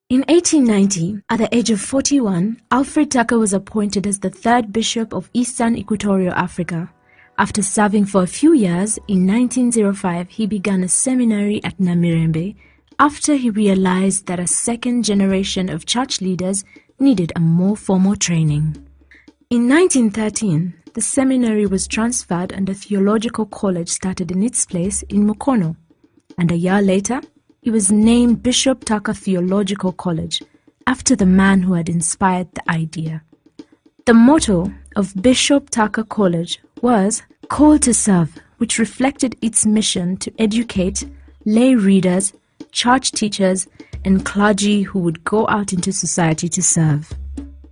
In 1890, at the age of 41, Alfred Tucker was appointed as the third Bishop of Eastern Equatorial Africa. After serving for a few years, in 1905 he began a seminary at Namirembe after he realized that a second generation of church leaders needed a more formal training. In 1913, the seminary was transferred and a theological college started in its place in Mukono, and a year later, it was named Bishop Tucker Theological College, after the man who had inspired the idea. The motto of Bishop Tucker College was "Called to Serve," which reflected its mission to educate lay readers, church teachers, and clergy who would go out into society to serve.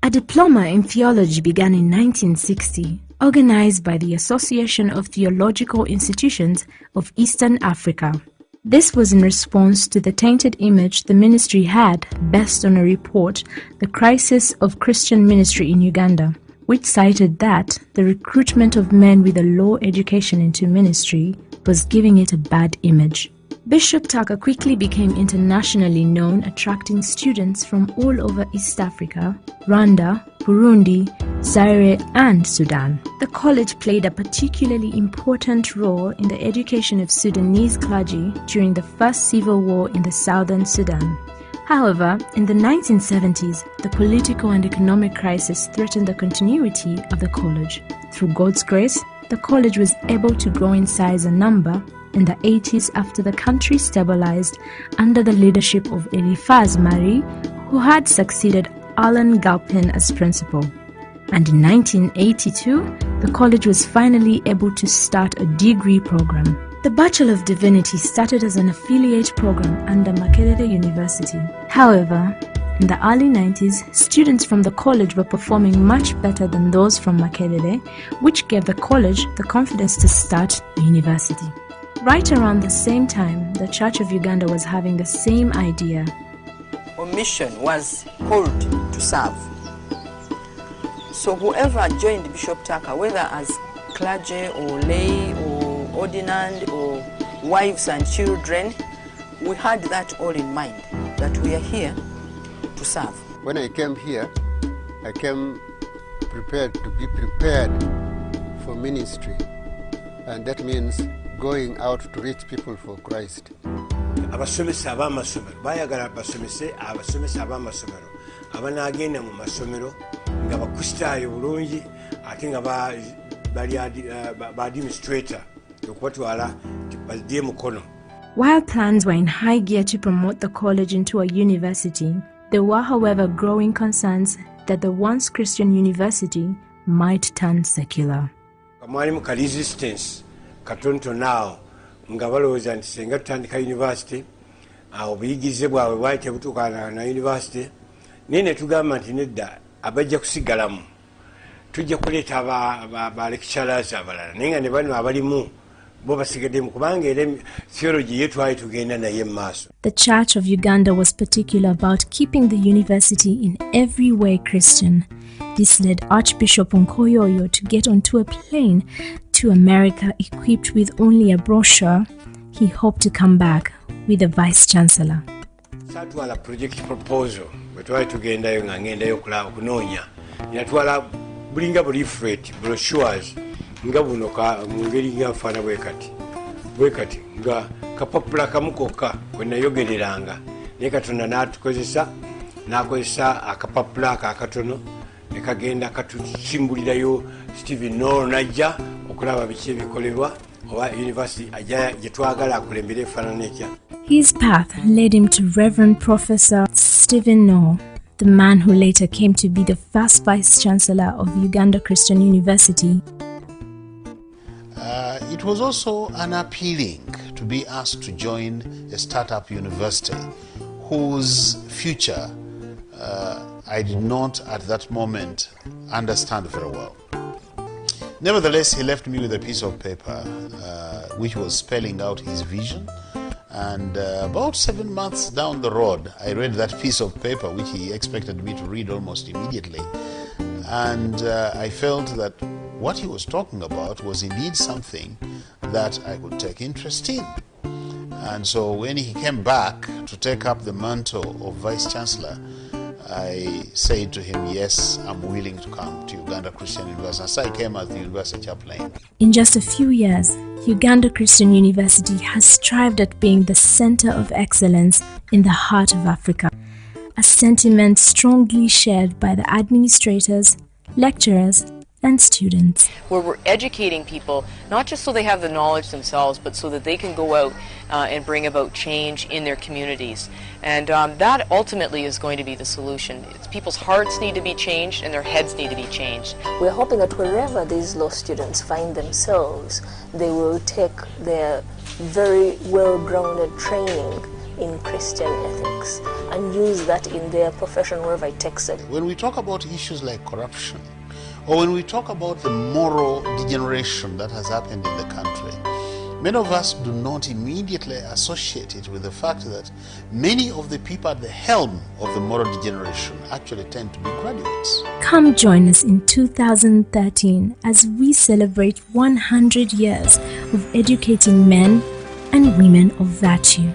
A diploma in theology began in 1960, organized by the Association of Theological Institutions of Eastern Africa. This was in response to the tainted image the ministry had based on a report, The Crisis of Christian Ministry in Uganda, which cited that the recruitment of men with a low education into ministry was giving it a bad image. Bishop Tucker quickly became internationally known, attracting students from all over East Africa, Rwanda, Burundi, Zaire, and Sudan. The college played a particularly important role in the education of Sudanese clergy during the First Civil War in the southern Sudan. However, in the 1970s, the political and economic crisis threatened the continuity of the college. Through God's grace, the college was able to grow in size and number in the 80s after the country stabilized under the leadership of Eliphaz Mari, who had succeeded Alan Galpin as principal. And in 1982, the college was finally able to start a degree program. The Bachelor of Divinity started as an affiliate program under Makerere University. However, in the early 90s, students from the college were performing much better than those from Makerere, which gave the college the confidence to start a university. Right around the same time, the Church of Uganda was having the same idea. Our mission was called to serve. So whoever joined Bishop Tucker, whether as clergy or lay or ordinand or wives and children, we had that all in mind, that we are here to serve. When I came here, I came prepared to be prepared for ministry, and that means going out to reach people for Christ. Abasomesa abamasomero bayagala basomese abasomesa abamasomero abanagenda mu masomero nga bakristaayo bulungi ate nga bali administrator okubatwala badde Mukono. While plans were in high gear to promote the college into a university, there were, however, growing concerns that the once Christian university might turn secular. Mwalimu ka resistance katonto naawo nga balowooza nti senga tutandika university obuyigize bwabwe bwali tebutuukana na university naye ne tugamba nti nedda abajja kusigalamu tujja kuleeta ba lecturers abalala naye nga ne bano abalimu bo basigaddemu kubanga era theology ye twali tugenda naye mu maaso. The Church of Uganda was particular about keeping the university in every way Christian. This led Archbishop Nkoyoyo to get onto a plane to America equipped with only a brochure. He hoped to come back with a vice-chancellor. Satwala project proposal bwe twali tugendayo nga ngendayo okunoonya yatwala bulinga leaflet brochures nga buno mu ngeri ng'afaana bwe kati nga kapapula kamu kokka kwe nayogereranga naye Katonda n'akozesa akapapula ako akatono ne kagenda katusimbulirayo Stephen Noel najja okulaba biki ebikolebwa oba university ajja gye twagala akulembera efaanana etya. His path led him to Reverend Professor Stephen Noel, the man who later came to be the first Vice-Chancellor of Uganda Christian University. It was also unappealing to be asked to join a startup university whose future I did not at that moment understand very well. Nevertheless, he left me with a piece of paper which was spelling out his vision, and about 7 months down the road I read that piece of paper which he expected me to read almost immediately, and I felt that what he was talking about was indeed something that I could take interest in. And so when he came back to take up the mantle of Vice Chancellor, I said to him, yes, I'm willing to come to Uganda Christian University. So I came as the university chaplain. In just a few years, Uganda Christian University has strived at being the center of excellence in the heart of Africa, a sentiment strongly shared by the administrators, lecturers, and students. Where we're educating people, not just so they have the knowledge themselves, but so that they can go out and bring about change in their communities. And that ultimately is going to be the solution. People's hearts need to be changed and their heads need to be changed. We're hoping that wherever these law students find themselves, they will take their very well-grounded training in Christian ethics and use that in their profession wherever it takes them. When we talk about issues like corruption, or when we talk about the moral degeneration that has happened in the country, many of us do not immediately associate it with the fact that many of the people at the helm of the moral degeneration actually tend to be graduates. Come join us in 2013 as we celebrate 100 years of educating men and women of virtue.